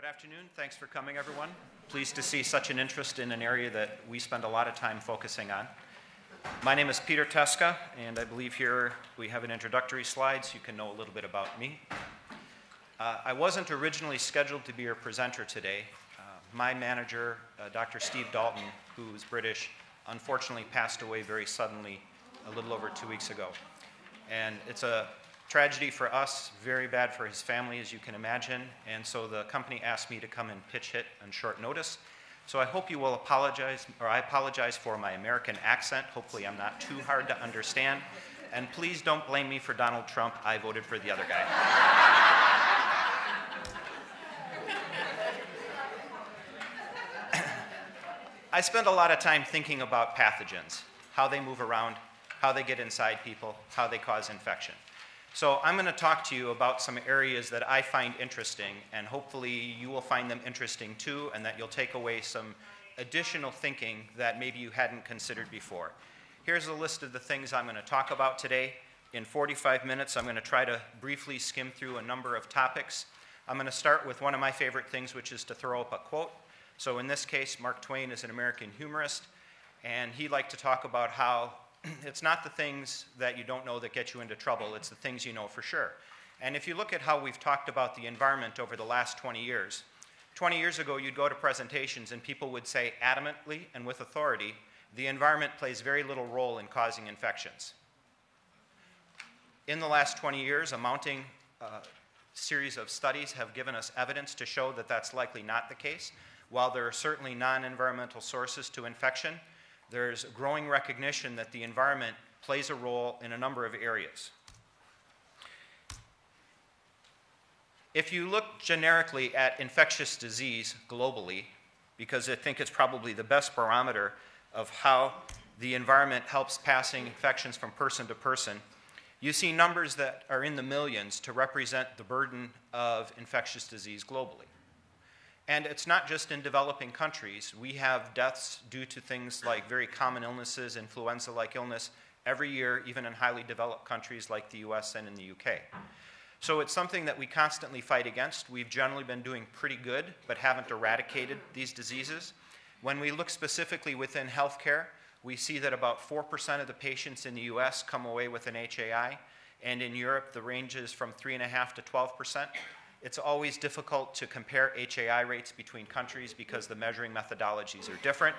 Good afternoon. Thanks for coming, everyone. Pleased to see such an interest in an area that we spend a lot of time focusing on. My name is Peter Teska, and I believe here we have an introductory slide so you can know a little bit about me. I wasn't originally scheduled to be your presenter today. My manager, Dr. Steve Dalton, who is British, unfortunately passed away very suddenly a little over 2 weeks ago. And it's a tragedy for us, very bad for his family, as you can imagine, and so the company asked me to come and pitch hit on short notice. So I hope you will apologize, or I apologize for my American accent. Hopefully I'm not too hard to understand. And please don't blame me for Donald Trump. I voted for the other guy. I spend a lot of time thinking about pathogens, how they move around, how they get inside people, how they cause infection. So I'm going to talk to you about some areas that I find interesting, and hopefully you will find them interesting too, and that you'll take away some additional thinking that maybe you hadn't considered before. Here's a list of the things I'm going to talk about today. In 45 minutes, I'm going to try to briefly skim through a number of topics. I'm going to start with one of my favorite things, which is to throw up a quote. So in this case, Mark Twain is an American humorist, and he liked to talk about how it's not the things that you don't know that get you into trouble, it's the things you know for sure. And if you look at how we've talked about the environment over the last 20 years, 20 years ago you'd go to presentations and people would say adamantly and with authority, the environment plays very little role in causing infections. In the last 20 years, a mounting series of studies have given us evidence to show that that's likely not the case. While there are certainly non-environmental sources to infection, there's growing recognition that the environment plays a role in a number of areas. If you look generically at infectious disease globally, because I think it's probably the best barometer of how the environment helps passing infections from person to person, you see numbers that are in the millions to represent the burden of infectious disease globally. And it's not just in developing countries. We have deaths due to things like very common illnesses, influenza-like illness, every year, even in highly developed countries like the US and in the UK. So it's something that we constantly fight against. We've generally been doing pretty good, but haven't eradicated these diseases. When we look specifically within healthcare, we see that about 4% of the patients in the US come away with an HAI, and in Europe, the range is from 3.5% to 12%. It's always difficult to compare HAI rates between countries because the measuring methodologies are different.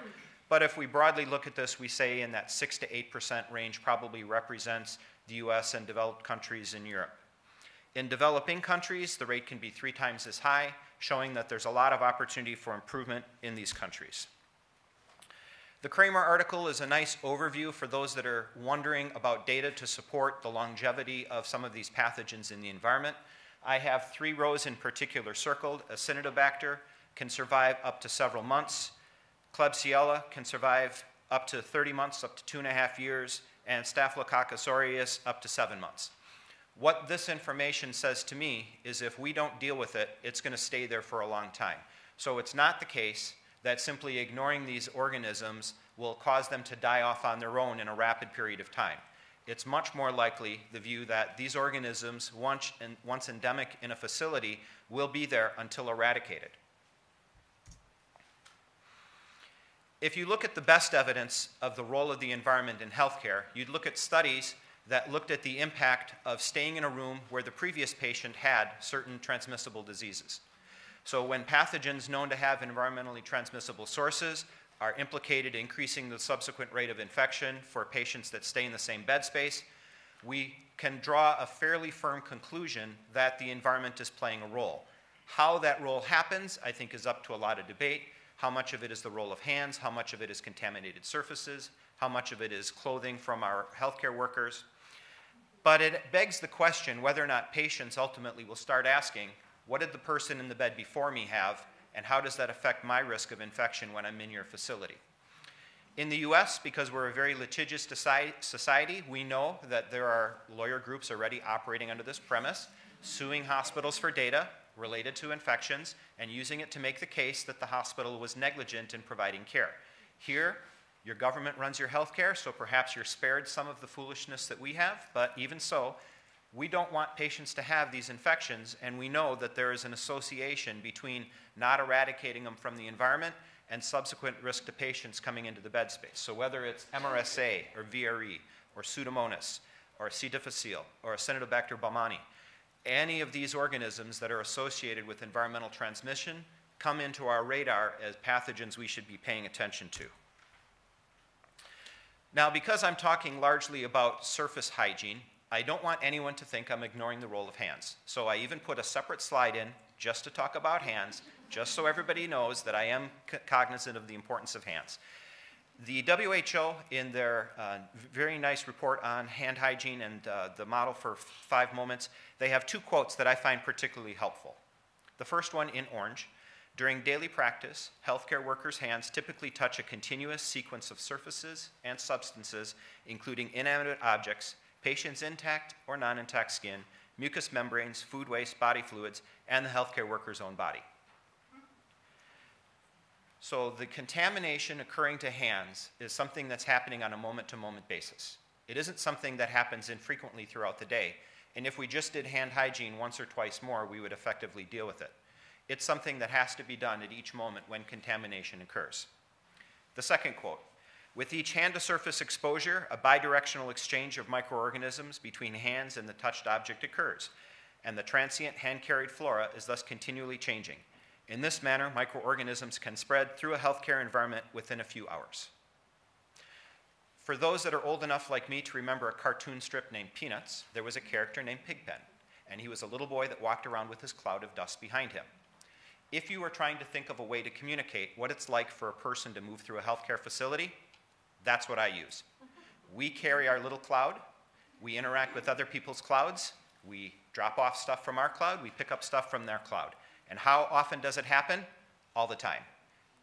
But if we broadly look at this, we say in that 6 to 8% range probably represents the US and developed countries in Europe. In developing countries, the rate can be 3 times as high, showing that there's a lot of opportunity for improvement in these countries. The Kramer article is a nice overview for those that are wondering about data to support the longevity of some of these pathogens in the environment. I have 3 rows in particular circled. Acinetobacter can survive up to several months. Klebsiella can survive up to 30 months, up to 2.5 years, and Staphylococcus aureus up to 7 months. What this information says to me is if we don't deal with it, it's going to stay there for a long time. So it's not the case that simply ignoring these organisms will cause them to die off on their own in a rapid period of time. It's much more likely the view that these organisms, once endemic in a facility, will be there until eradicated. If you look at the best evidence of the role of the environment in healthcare, you'd look at studies that looked at the impact of staying in a room where the previous patient had certain transmissible diseases. So when pathogens known to have environmentally transmissible sources are implicated in increasing the subsequent rate of infection for patients that stay in the same bed space, we can draw a fairly firm conclusion that the environment is playing a role. How that role happens, I think, is up to a lot of debate. How much of it is the role of hands? How much of it is contaminated surfaces? How much of it is clothing from our healthcare workers? But it begs the question whether or not patients ultimately will start asking, what did the person in the bed before me have? And how does that affect my risk of infection when I'm in your facility? In the US, because we're a very litigious society, we know that there are lawyer groups already operating under this premise, suing hospitals for data related to infections and using it to make the case that the hospital was negligent in providing care. Here, your government runs your health care, so perhaps you're spared some of the foolishness that we have, but even so, We don't want patients to have these infections, and we know that there is an association between not eradicating them from the environment and subsequent risk to patients coming into the bed space. So whether it's MRSA or VRE or Pseudomonas or C. difficile or Acinetobacter baumannii, any of these organisms that are associated with environmental transmission come into our radar as pathogens we should be paying attention to. Now, because I'm talking largely about surface hygiene, I don't want anyone to think I'm ignoring the role of hands. So I even put a separate slide in just to talk about hands, just so everybody knows that I am cognizant of the importance of hands. The WHO, in their very nice report on hand hygiene and the model for 5 moments, they have 2 quotes that I find particularly helpful. The first one in orange: during daily practice, healthcare workers' hands typically touch a continuous sequence of surfaces and substances, including inanimate objects, patient's intact or non-intact skin, mucous membranes, food waste, body fluids, and the healthcare worker's own body. So the contamination occurring to hands is something that's happening on a moment-to-moment basis. It isn't something that happens infrequently throughout the day, and if we just did hand hygiene once or twice more, we would effectively deal with it. It's something that has to be done at each moment when contamination occurs. The second quote: with each hand-to-surface exposure, a bidirectional exchange of microorganisms between hands and the touched object occurs, and the transient hand-carried flora is thus continually changing. In this manner, microorganisms can spread through a healthcare environment within a few hours. For those that are old enough like me to remember a cartoon strip named Peanuts, there was a character named Pigpen, and he was a little boy that walked around with his cloud of dust behind him. If you were trying to think of a way to communicate what it's like for a person to move through a healthcare facility, that's what I use. We carry our little cloud, we interact with other people's clouds, we drop off stuff from our cloud, we pick up stuff from their cloud. And how often does it happen? All the time.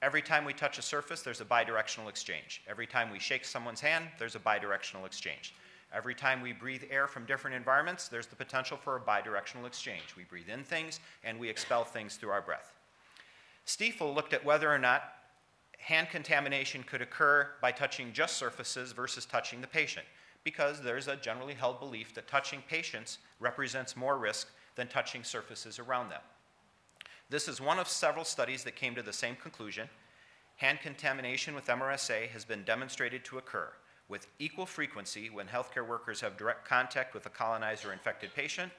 Every time we touch a surface, there's a bidirectional exchange. Every time we shake someone's hand, there's a bidirectional exchange. Every time we breathe air from different environments, there's the potential for a bidirectional exchange. We breathe in things and we expel things through our breath. Stiefel looked at whether or not hand contamination could occur by touching just surfaces versus touching the patient, because there's a generally held belief that touching patients represents more risk than touching surfaces around them. This is one of several studies that came to the same conclusion. Hand contamination with MRSA has been demonstrated to occur with equal frequency when healthcare workers have direct contact with a colonized or infected patient,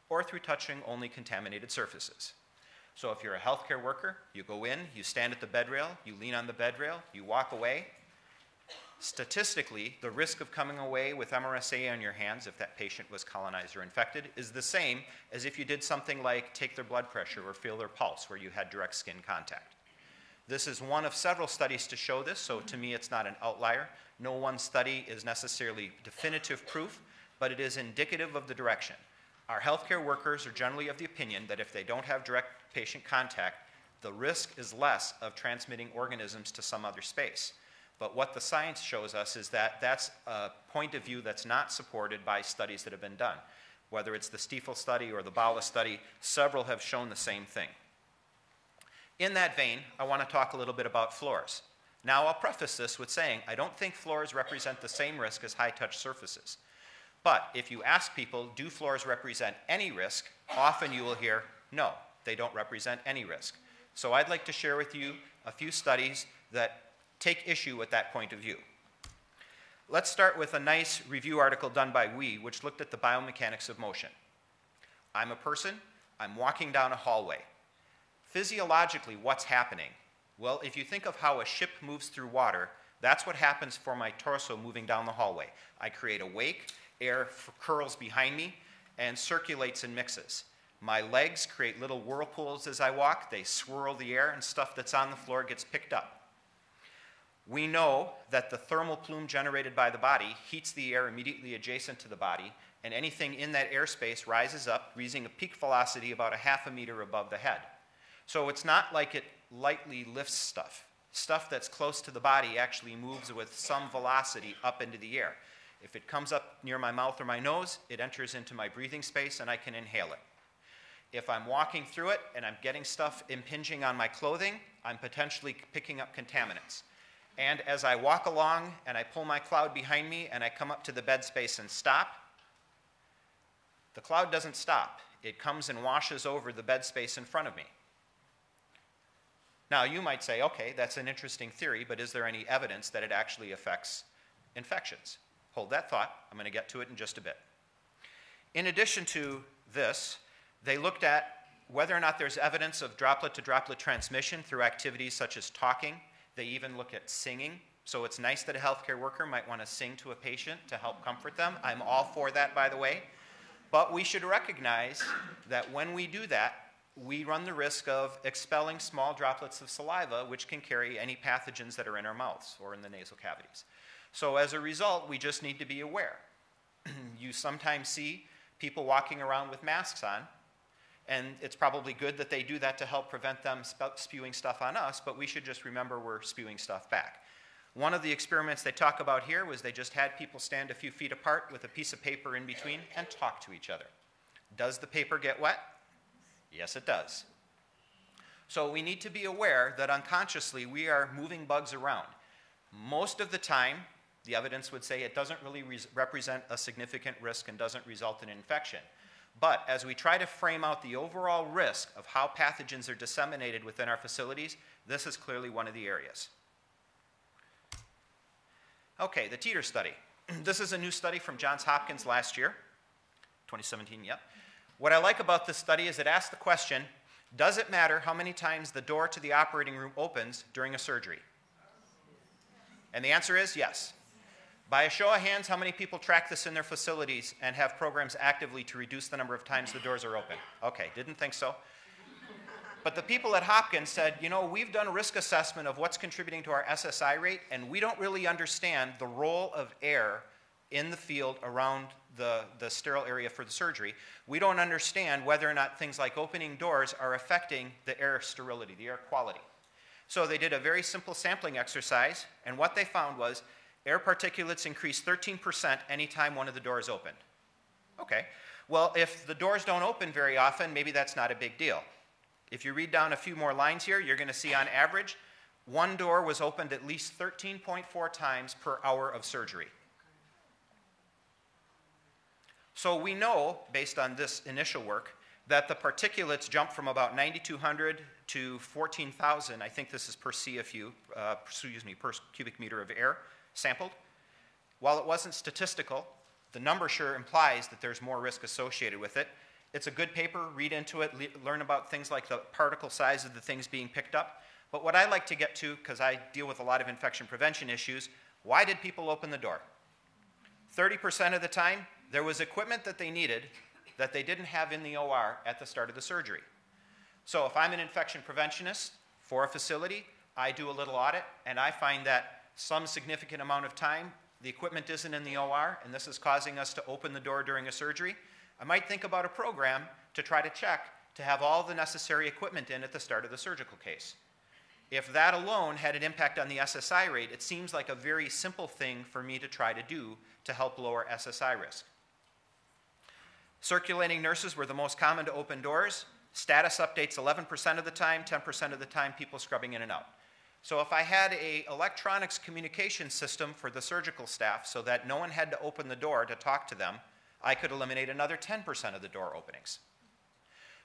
or through touching only contaminated surfaces. So if you're a healthcare worker, you go in, you stand at the bed rail, you lean on the bed rail, you walk away. Statistically, the risk of coming away with MRSA on your hands if that patient was colonized or infected is the same as if you did something like take their blood pressure or feel their pulse where you had direct skin contact. This is one of several studies to show this, so to me it's not an outlier. No one study is necessarily definitive proof, but it is indicative of the direction. Our healthcare workers are generally of the opinion that if they don't have direct patient contact, the risk is less of transmitting organisms to some other space. But what the science shows us is that that's a point of view that's not supported by studies that have been done. Whether it's the Stiefel study or the Bala study, several have shown the same thing. In that vein, I want to talk a little bit about floors. Now, I'll preface this with saying I don't think floors represent the same risk as high-touch surfaces. But if you ask people, do floors represent any risk, often you will hear, no, they don't represent any risk. So I'd like to share with you a few studies that take issue with that point of view. Let's start with a nice review article done by We, which looked at the biomechanics of motion. I'm a person, I'm walking down a hallway. Physiologically, what's happening? Well, if you think of how a ship moves through water, that's what happens for my torso moving down the hallway. I create a wake, air curls behind me, and circulates and mixes. My legs create little whirlpools as I walk. They swirl the air, and stuff that's on the floor gets picked up. We know that the thermal plume generated by the body heats the air immediately adjacent to the body, and anything in that airspace rises up, reaching a peak velocity about 0.5 meters above the head. So it's not like it lightly lifts stuff. Stuff that's close to the body actually moves with some velocity up into the air. If it comes up near my mouth or my nose, it enters into my breathing space and I can inhale it. If I'm walking through it and I'm getting stuff impinging on my clothing, I'm potentially picking up contaminants. And as I walk along and I pull my cloud behind me and I come up to the bed space and stop, The cloud doesn't stop. It comes and washes over the bed space in front of me. Now, you might say, okay, that's an interesting theory, but is there any evidence that it actually affects infections? Hold that thought. I'm going to get to it in just a bit. In addition to this, they looked at whether or not there's evidence of droplet-to-droplet transmission through activities such as talking. They even look at singing. So it's nice that a healthcare worker might want to sing to a patient to help comfort them. I'm all for that, by the way. But we should recognize that when we do that, we run the risk of expelling small droplets of saliva, which can carry any pathogens that are in our mouths or in the nasal cavities. So as a result, we just need to be aware. You sometimes see people walking around with masks on, and it's probably good that they do that to help prevent them spewing stuff on us, but we should just remember we're spewing stuff back. One of the experiments they talk about here was they just had people stand a few feet apart with a piece of paper in between and talk to each other. Does the paper get wet? Yes, it does. So we need to be aware that unconsciously we are moving bugs around. Most of the time, the evidence would say it doesn't really represent a significant risk and doesn't result in infection. But as we try to frame out the overall risk of how pathogens are disseminated within our facilities, this is clearly one of the areas. Okay, the Teeter study. This is a new study from Johns Hopkins last year, 2017, yep. What I like about this study is it asks the question, does it matter how many times the door to the operating room opens during a surgery? And the answer is yes. By a show of hands, how many people track this in their facilities and have programs actively to reduce the number of times the doors are open? Okay, didn't think so. But the people at Hopkins said, you know, we've done a risk assessment of what's contributing to our SSI rate, and we don't really understand the role of air in the field around the sterile area for the surgery. We don't understand whether or not things like opening doors are affecting the air sterility, the air quality. So they did a very simple sampling exercise, and what they found was air particulates increased 13% anytime one of the doors opened. Okay, well, if the doors don't open very often, maybe that's not a big deal. If you read down a few more lines here, you're going to see on average, one door was opened at least 13.4 times per hour of surgery. So we know, based on this initial work, that the particulates jump from about 9,200 to 14,000. I think this is per CFU, per cubic meter of air sampled. While it wasn't statistical, the number sure implies that there's more risk associated with it. It's a good paper, read into it, learn about things like the particle size of the things being picked up. But what I like to get to, because I deal with a lot of infection prevention issues, why did people open the door? 30% of the time, there was equipment that they needed that they didn't have in the OR at the start of the surgery. So if I'm an infection preventionist for a facility, I do a little audit, and I find that some significant amount of time, the equipment isn't in the OR, and this is causing us to open the door during a surgery. I might think about a program to try to check to have all the necessary equipment in at the start of the surgical case. If that alone had an impact on the SSI rate, it seems like a very simple thing for me to try to do to help lower SSI risk. Circulating nurses were the most common to open doors. Status updates 11% of the time, 10% of the time people scrubbing in and out. So if I had an electronics communication system for the surgical staff so that no one had to open the door to talk to them, I could eliminate another 10% of the door openings.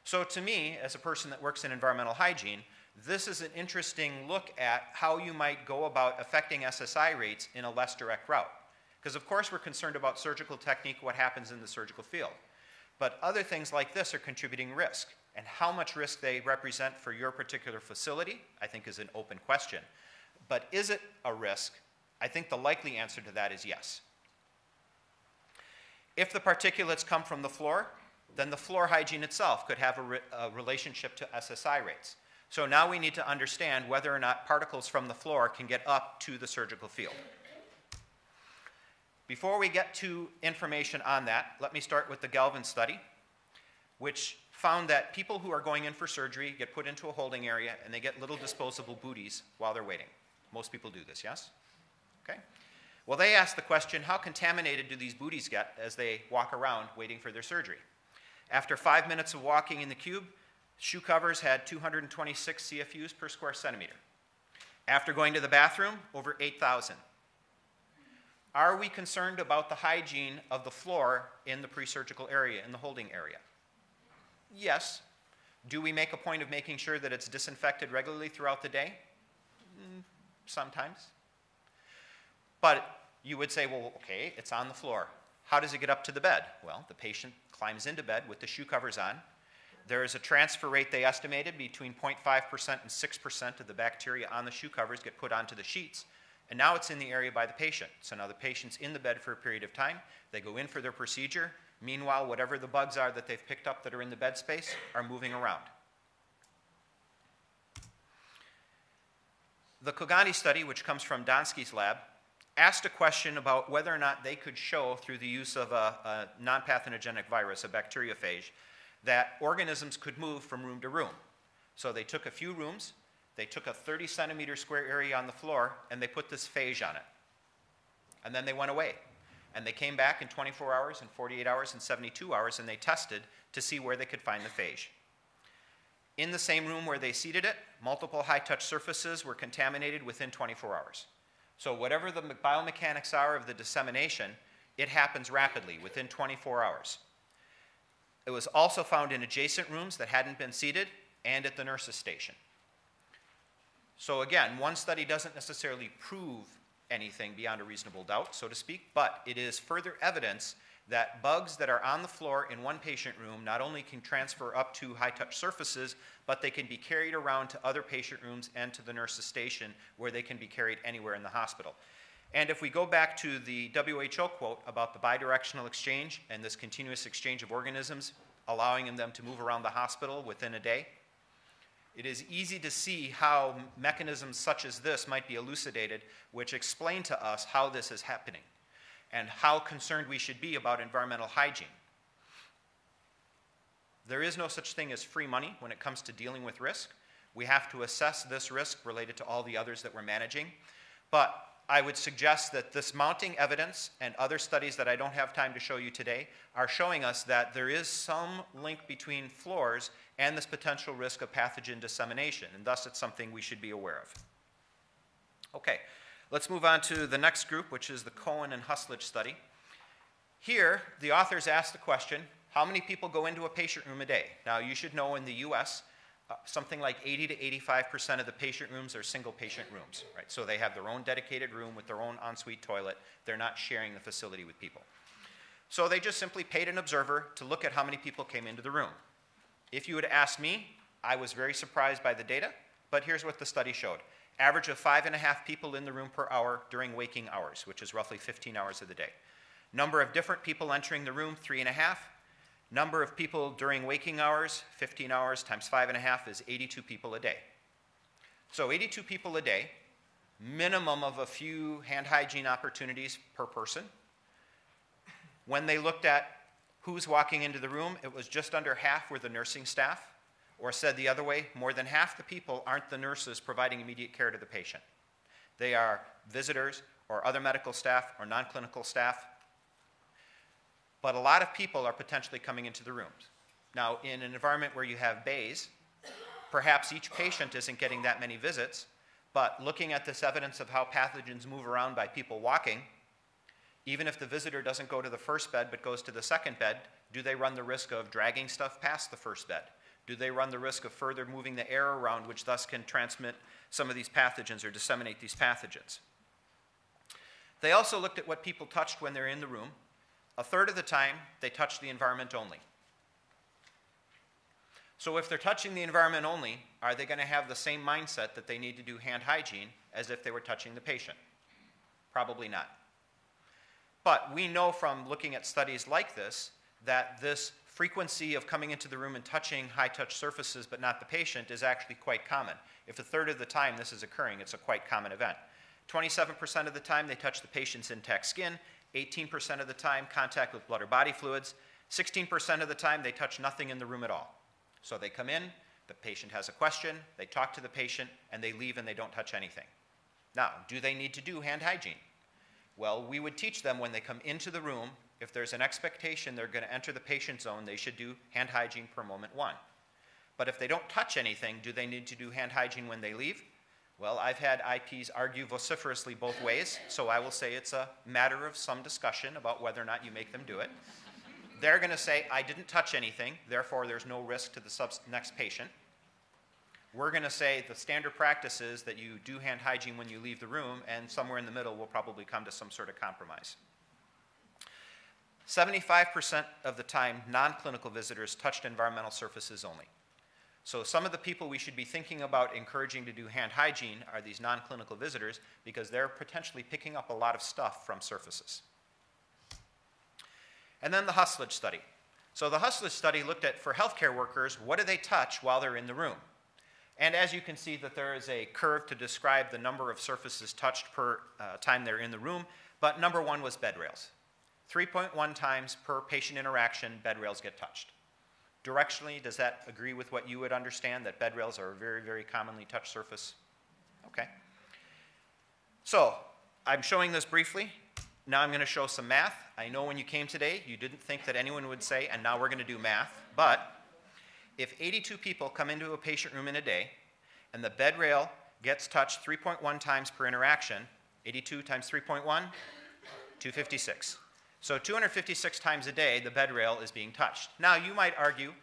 So to me, as a person that works in environmental hygiene, this is an interesting look at how you might go about affecting SSI rates in a less direct route. Because of course we're concerned about surgical technique, what happens in the surgical field. But other things like this are contributing risk. And how much risk they represent for your particular facility, I think is an open question. But is it a risk? I think the likely answer to that is yes. If the particulates come from the floor, then the floor hygiene itself could have a relationship to SSI rates. So now we need to understand whether or not particles from the floor can get up to the surgical field. Before we get to information on that, let me start with the Galvin study, which found that people who are going in for surgery get put into a holding area and they get little disposable booties while they're waiting. Most people do this, yes? Okay. Well, they asked the question, how contaminated do these booties get as they walk around waiting for their surgery? After 5 minutes of walking in the cube, shoe covers had 226 CFUs per square centimeter. After going to the bathroom, over 8,000. Are we concerned about the hygiene of the floor in the pre-surgical area, in the holding area? Yes. Do we make a point of making sure that it's disinfected regularly throughout the day? Sometimes. But you would say, well, okay, it's on the floor. How does it get up to the bed? Well, the patient climbs into bed with the shoe covers on. There is a transfer rate they estimated between 0.5% and 6% of the bacteria on the shoe covers get put onto the sheets. And now it's in the area by the patient. So now the patient's in the bed for a period of time. They go in for their procedure. Meanwhile, whatever the bugs are that they've picked up that are in the bed space are moving around. The Kogani study, which comes from Donsky's lab, asked a question about whether or not they could show through the use of a non-pathogenic virus, a bacteriophage, that organisms could move from room to room. So they took a few rooms, they took a 30-centimeter square area on the floor, and they put this phage on it. And then they went away. And they came back in 24 hours, and 48 hours, and 72 hours, and they tested to see where they could find the phage. In the same room where they seated it, multiple high-touch surfaces were contaminated within 24 hours. So whatever the biomechanics are of the dissemination, it happens rapidly, within 24 hours. It was also found in adjacent rooms that hadn't been seated and at the nurse's station. So again, one study doesn't necessarily prove anything beyond a reasonable doubt, so to speak, but it is further evidence that bugs that are on the floor in one patient room not only can transfer up to high-touch surfaces, but they can be carried around to other patient rooms and to the nurse's station, where they can be carried anywhere in the hospital. And if we go back to the WHO quote about the bidirectional exchange and this continuous exchange of organisms, allowing them to move around the hospital within a day, it is easy to see how mechanisms such as this might be elucidated, which explain to us how this is happening and how concerned we should be about environmental hygiene. There is no such thing as free money when it comes to dealing with risk. We have to assess this risk related to all the others that we're managing. But I would suggest that this mounting evidence and other studies that I don't have time to show you today are showing us that there is some link between floors and this potential risk of pathogen dissemination, and thus it's something we should be aware of. Okay, let's move on to the next group, which is the Cohen and Husledge study. Here, the authors asked the question, how many people go into a patient room a day? Now, you should know in the US, something like 80 to 85% of the patient rooms are single patient rooms, right? So they have their own dedicated room with their own ensuite toilet. They're not sharing the facility with people. So they just simply paid an observer to look at how many people came into the room. If you had asked me, I was very surprised by the data, but here's what the study showed. Average of 5.5 people in the room per hour during waking hours, which is roughly 15 hours of the day. Number of different people entering the room, 3.5. Number of people during waking hours, 15 hours times 5.5 is 82 people a day. So 82 people a day, minimum of a few hand hygiene opportunities per person. When they looked at who's walking into the room, it was just under half were the nursing staff, or said the other way, more than half the people aren't the nurses providing immediate care to the patient. They are visitors or other medical staff or non-clinical staff. But a lot of people are potentially coming into the rooms. Now, in an environment where you have bays, perhaps each patient isn't getting that many visits, but looking at this evidence of how pathogens move around by people walking, even if the visitor doesn't go to the first bed but goes to the second bed, do they run the risk of dragging stuff past the first bed? Do they run the risk of further moving the air around, which thus can transmit some of these pathogens or disseminate these pathogens? They also looked at what people touched when they're in the room. A third of the time, they touched the environment only. So if they're touching the environment only, are they going to have the same mindset that they need to do hand hygiene as if they were touching the patient? Probably not. But we know from looking at studies like this that this frequency of coming into the room and touching high-touch surfaces but not the patient is actually quite common. If a third of the time this is occurring, it's a quite common event. 27% of the time they touch the patient's intact skin, 18% of the time contact with blood or body fluids, 16% of the time they touch nothing in the room at all. So they come in, the patient has a question, they talk to the patient, and they leave and they don't touch anything. Now, do they need to do hand hygiene? Well, we would teach them when they come into the room, if there's an expectation they're going to enter the patient zone, they should do hand hygiene per moment one. But if they don't touch anything, do they need to do hand hygiene when they leave? Well, I've had IPs argue vociferously both ways, so I will say it's a matter of some discussion about whether or not you make them do it. They're going to say, I didn't touch anything, therefore there's no risk to the next patient. We're going to say the standard practice is that you do hand hygiene when you leave the room, and somewhere in the middle we'll probably come to some sort of compromise. 75% of the time, non-clinical visitors touched environmental surfaces only. So some of the people we should be thinking about encouraging to do hand hygiene are these non-clinical visitors, because they're potentially picking up a lot of stuff from surfaces. And then the hustlage study. So the hustlage study looked at, for healthcare workers, what do they touch while they're in the room? And as you can see that there is a curve to describe the number of surfaces touched per time they're in the room, but number one was bed rails. 3.1 times per patient interaction, bed rails get touched. Directionally, does that agree with what you would understand, that bed rails are a very, very commonly touched surface? Okay. So I'm showing this briefly. Now I'm going to show some math. I know when you came today, you didn't think that anyone would say, and now we're going to do math. But if 82 people come into a patient room in a day, and the bed rail gets touched 3.1 times per interaction, 82 times 3.1, 256. So 256 times a day, the bed rail is being touched. Now, you might argue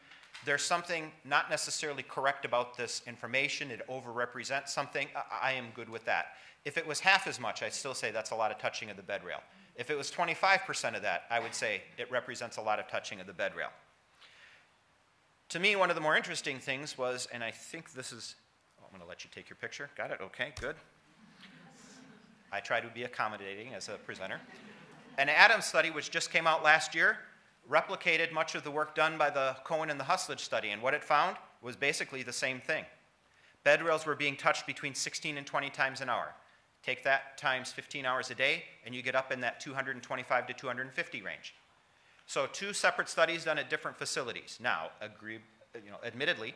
there's something not necessarily correct about this information. It overrepresents something. I am good with that. If it was half as much, I'd still say that's a lot of touching of the bed rail. If it was 25% of that, I would say it represents a lot of touching of the bed rail. To me, one of the more interesting things was, and I think this is, oh, I'm going to let you take your picture. Got it? Okay, good. I try to be accommodating as a presenter. An Adams study, which just came out last year, replicated much of the work done by the Cohen and the Hustlage study, and what it found was basically the same thing. Bed rails were being touched between 16 and 20 times an hour. Take that times 15 hours a day, and you get up in that 225 to 250 range. So two separate studies done at different facilities. Now, admittedly,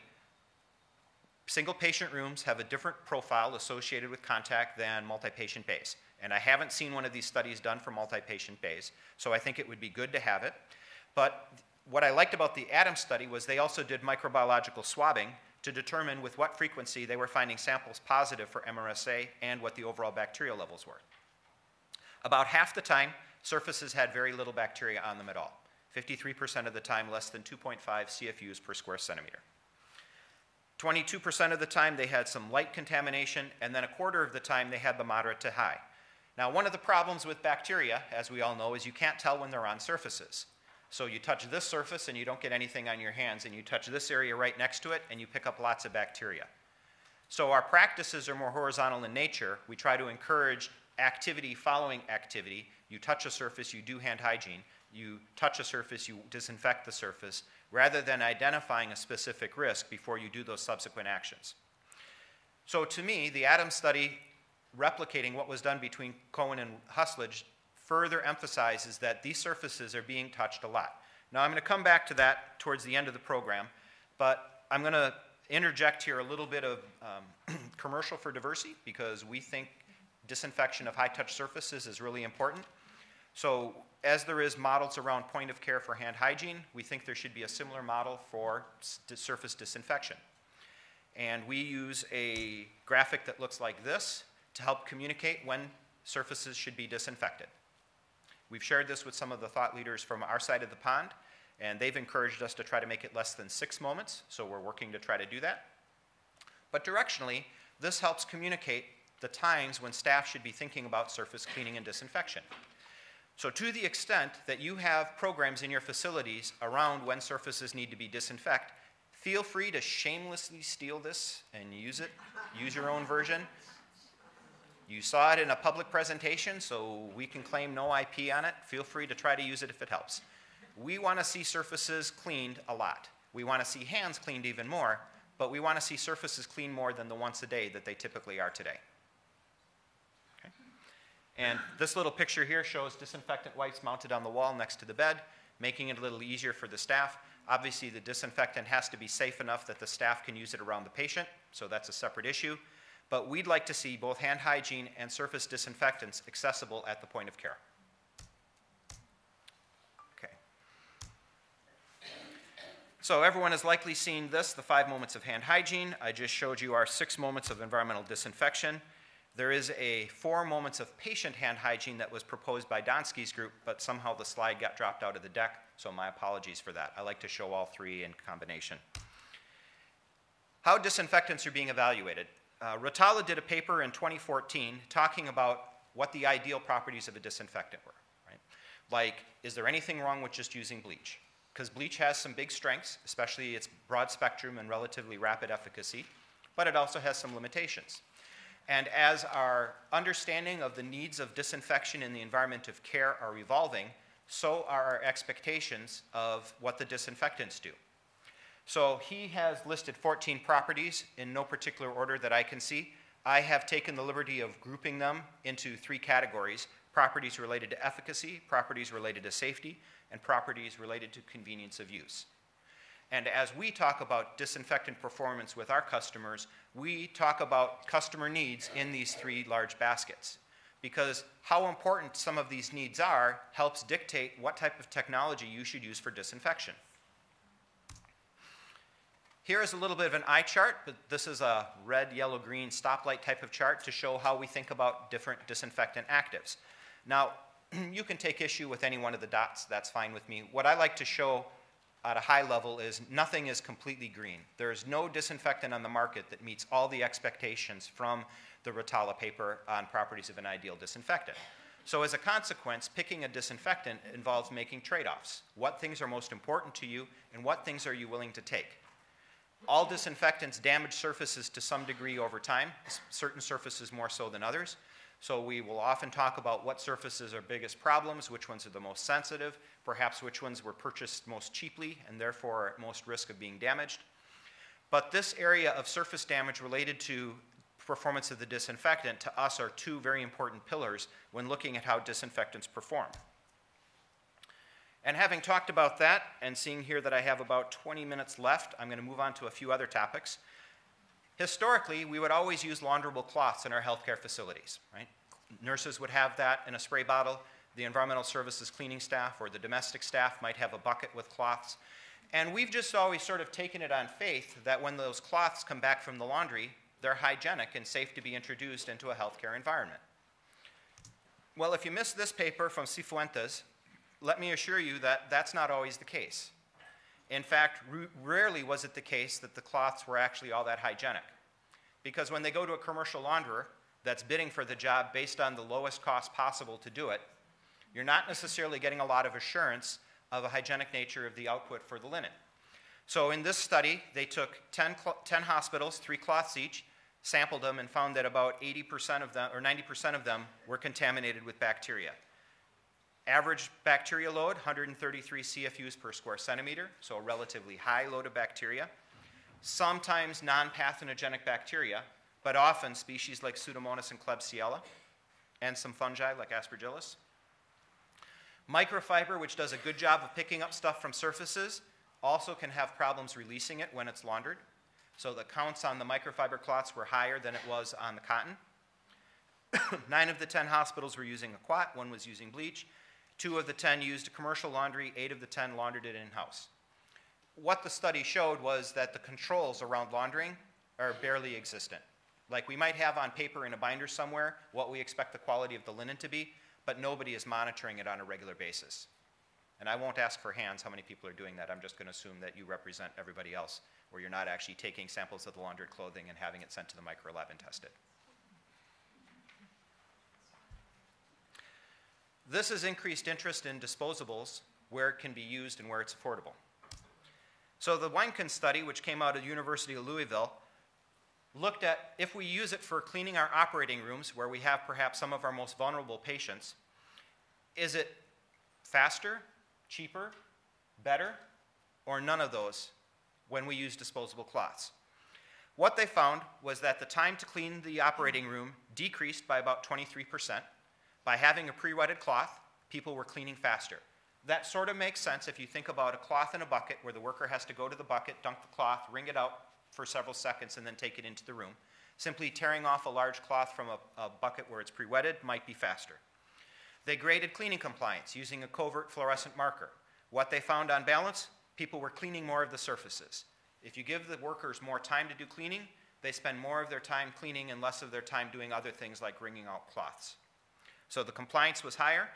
single patient rooms have a different profile associated with contact than multi-patient bays. And I haven't seen one of these studies done for multi-patient bays, so I think it would be good to have it. But what I liked about the Adams study was they also did microbiological swabbing to determine with what frequency they were finding samples positive for MRSA and what the overall bacterial levels were. About half the time, surfaces had very little bacteria on them at all. 53% of the time, less than 2.5 CFUs per square centimeter. 22% of the time, they had some light contamination, and then a quarter of the time, they had the moderate to high. Now, one of the problems with bacteria, as we all know, is you can't tell when they're on surfaces. So you touch this surface and you don't get anything on your hands, and you touch this area right next to it and you pick up lots of bacteria. So our practices are more horizontal in nature. We try to encourage activity following activity. You touch a surface, you do hand hygiene. You touch a surface, you disinfect the surface, rather than identifying a specific risk before you do those subsequent actions. So to me, the Adams study, replicating what was done between Cohen and Hustlage, further emphasizes that these surfaces are being touched a lot. Now, I'm going to come back to that towards the end of the program, but I'm going to interject here a little bit of commercial for Diversey, because we think disinfection of high-touch surfaces is really important. So as there is models around point of care for hand hygiene, we think there should be a similar model for surface disinfection. And we use a graphic that looks like this to help communicate when surfaces should be disinfected. We've shared this with some of the thought leaders from our side of the pond, and they've encouraged us to try to make it less than 6 moments, so we're working to try to do that. But directionally, this helps communicate the times when staff should be thinking about surface cleaning and disinfection. So to the extent that you have programs in your facilities around when surfaces need to be disinfected, feel free to shamelessly steal this and use it, use your own version. You saw it in a public presentation, so we can claim no IP on it. Feel free to try to use it if it helps. We want to see surfaces cleaned a lot. We want to see hands cleaned even more, but we want to see surfaces cleaned more than the once a day that they typically are today. Okay. And this little picture here shows disinfectant wipes mounted on the wall next to the bed, making it a little easier for the staff. Obviously, the disinfectant has to be safe enough that the staff can use it around the patient, so that's a separate issue. But we'd like to see both hand hygiene and surface disinfectants accessible at the point of care. Okay. So everyone has likely seen this, the 5 moments of hand hygiene. I just showed you our 6 moments of environmental disinfection. There is a 4 moments of patient hand hygiene that was proposed by Donsky's group, but somehow the slide got dropped out of the deck, so my apologies for that. I like to show all 3 in combination. How disinfectants are being evaluated. Rotala did a paper in 2014 talking about what the ideal properties of a disinfectant were. Right? Like, is there anything wrong with just using bleach? Because bleach has some big strengths, especially its broad spectrum and relatively rapid efficacy, but it also has some limitations. And as our understanding of the needs of disinfection in the environment of care are evolving, so are our expectations of what the disinfectants do. So he has listed 14 properties in no particular order that I can see. I have taken the liberty of grouping them into 3 categories: properties related to efficacy, properties related to safety, and properties related to convenience of use. And as we talk about disinfectant performance with our customers, we talk about customer needs in these 3 large baskets. Because how important some of these needs are helps dictate what type of technology you should use for disinfection. Here is a little bit of an eye chart, but this is a red, yellow, green stoplight type of chart to show how we think about different disinfectant actives. Now, you can take issue with any one of the dots, that's fine with me. What I like to show at a high level is nothing is completely green. There is no disinfectant on the market that meets all the expectations from the Rotala paper on properties of an ideal disinfectant. So as a consequence, picking a disinfectant involves making trade-offs. What things are most important to you, and what things are you willing to take? All disinfectants damage surfaces to some degree over time, certain surfaces more so than others. So we will often talk about what surfaces are biggest problems, which ones are the most sensitive, perhaps which ones were purchased most cheaply and therefore are at most risk of being damaged. But this area of surface damage related to performance of the disinfectant to us are 2 very important pillars when looking at how disinfectants perform. And having talked about that and seeing here that I have about 20 minutes left, I'm going to move on to a few other topics. Historically, we would always use launderable cloths in our healthcare facilities, right? Nurses would have that in a spray bottle. The environmental services cleaning staff or the domestic staff might have a bucket with cloths. And we've just always sort of taken it on faith that when those cloths come back from the laundry, they're hygienic and safe to be introduced into a healthcare environment. Well, if you missed this paper from Cifuentes, let me assure you that that's not always the case. In fact, rarely was it the case that the cloths were actually all that hygienic. Because when they go to a commercial launderer that's bidding for the job based on the lowest cost possible to do it, you're not necessarily getting a lot of assurance of a hygienic nature of the output for the linen. So in this study, they took 10 hospitals, 3 cloths each, sampled them, and found that about 80% of them, or 90% of them, were contaminated with bacteria. Average bacteria load, 133 CFUs per square centimeter, so a relatively high load of bacteria. Sometimes non-pathogenic bacteria, but often species like Pseudomonas and Klebsiella, and some fungi like Aspergillus. Microfiber, which does a good job of picking up stuff from surfaces, also can have problems releasing it when it's laundered. So the counts on the microfiber cloths were higher than it was on the cotton. 9 of the 10 hospitals were using a quat, 1 was using bleach. 2 of the 10 used a commercial laundry, 8 of the 10 laundered it in-house. What the study showed was that the controls around laundering are barely existent. Like we might have on paper in a binder somewhere what we expect the quality of the linen to be, but nobody is monitoring it on a regular basis. And I won't ask for hands how many people are doing that. I'm just going to assume that you represent everybody else, where you're not actually taking samples of the laundered clothing and having it sent to the micro lab and tested. This has increased interest in disposables where it can be used and where it's affordable. So the Weinken study, which came out of the University of Louisville, looked at if we use it for cleaning our operating rooms where we have perhaps some of our most vulnerable patients, is it faster, cheaper, better, or none of those when we use disposable cloths? What they found was that the time to clean the operating room decreased by about 23%. By having a pre-wetted cloth, people were cleaning faster. That sort of makes sense if you think about a cloth in a bucket where the worker has to go to the bucket, dunk the cloth, wring it out for several seconds, and then take it into the room. Simply tearing off a large cloth from a bucket where it's pre-wetted might be faster. They graded cleaning compliance using a covert fluorescent marker. What they found on balance, people were cleaning more of the surfaces. If you give the workers more time to do cleaning, they spend more of their time cleaning and less of their time doing other things like wringing out cloths. So the compliance was higher.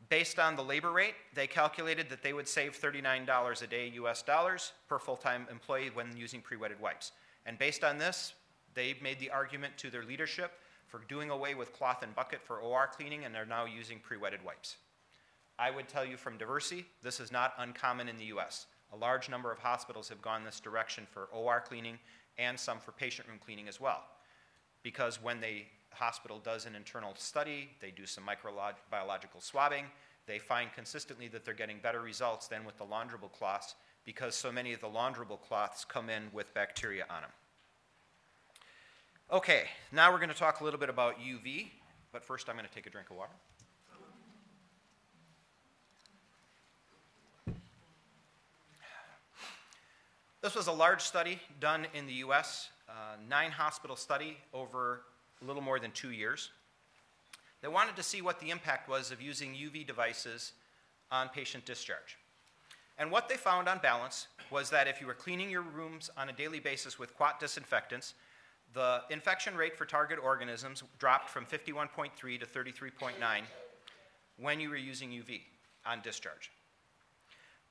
Based on the labor rate, they calculated that they would save $39 a day US dollars per full-time employee when using pre-wetted wipes. And based on this, they made the argument to their leadership for doing away with cloth and bucket for OR cleaning, and they're now using pre-wetted wipes. I would tell you from Diversey, this is not uncommon in the US. A large number of hospitals have gone this direction for OR cleaning and some for patient room cleaning as well. Because when the hospital does an internal study, they do some microbiological swabbing, they find consistently that they're getting better results than with the launderable cloths because so many of the launderable cloths come in with bacteria on them. Okay, now we're going to talk a little bit about UV, but first I'm going to take a drink of water. This was a large study done in the US, 9-hospital study over a little more than 2 years. They wanted to see what the impact was of using UV devices on patient discharge. And what they found on balance was that if you were cleaning your rooms on a daily basis with quat disinfectants, the infection rate for target organisms dropped from 51.3 to 33.9 when you were using UV on discharge.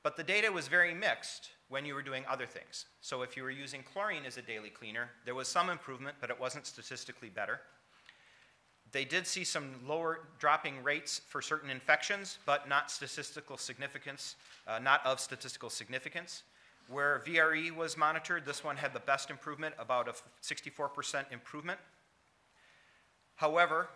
But the data was very mixed when you were doing other things. So if you were using chlorine as a daily cleaner, there was some improvement, but it wasn't statistically better. They did see some lower dropping rates for certain infections, but not statistical significance, not of statistical significance. Where VRE was monitored, this one had the best improvement, about a 64% improvement. However,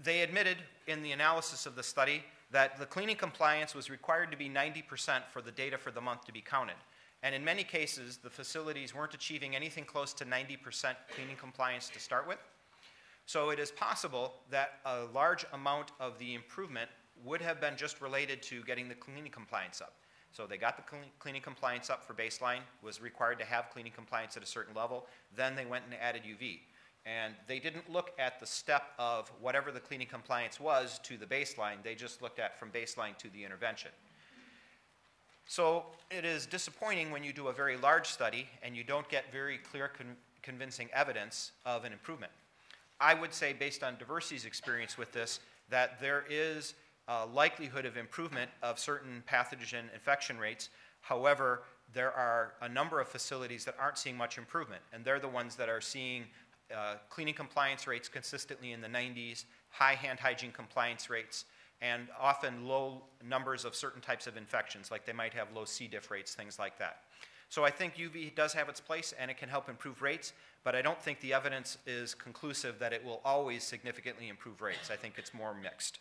they admitted in the analysis of the study that the cleaning compliance was required to be 90% for the data for the month to be counted. And in many cases, the facilities weren't achieving anything close to 90% cleaning compliance to start with. So it is possible that a large amount of the improvement would have been just related to getting the cleaning compliance up. So they got the cleaning compliance up for baseline, was required to have cleaning compliance at a certain level, then they went and added UV. And they didn't look at the step of whatever the cleaning compliance was to the baseline, they just looked at from baseline to the intervention. So it is disappointing when you do a very large study and you don't get very clear, convincing evidence of an improvement. I would say, based on Diversey's experience with this, that there is a likelihood of improvement of certain pathogen infection rates. However, there are a number of facilities that aren't seeing much improvement, and they're the ones that are seeing cleaning compliance rates consistently in the 90s, high hand hygiene compliance rates, and often low numbers of certain types of infections, like they might have low C. diff rates, things like that. So I think UV does have its place and it can help improve rates, but I don't think the evidence is conclusive that it will always significantly improve rates. I think it's more mixed.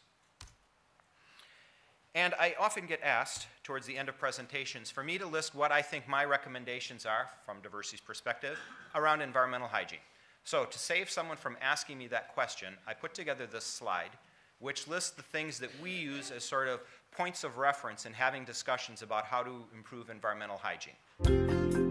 And I often get asked, towards the end of presentations, for me to list what I think my recommendations are, from Diversey's perspective, around environmental hygiene. So to save someone from asking me that question, I put together this slide, which lists the things that we use as sort of points of reference in having discussions about how to improve environmental hygiene.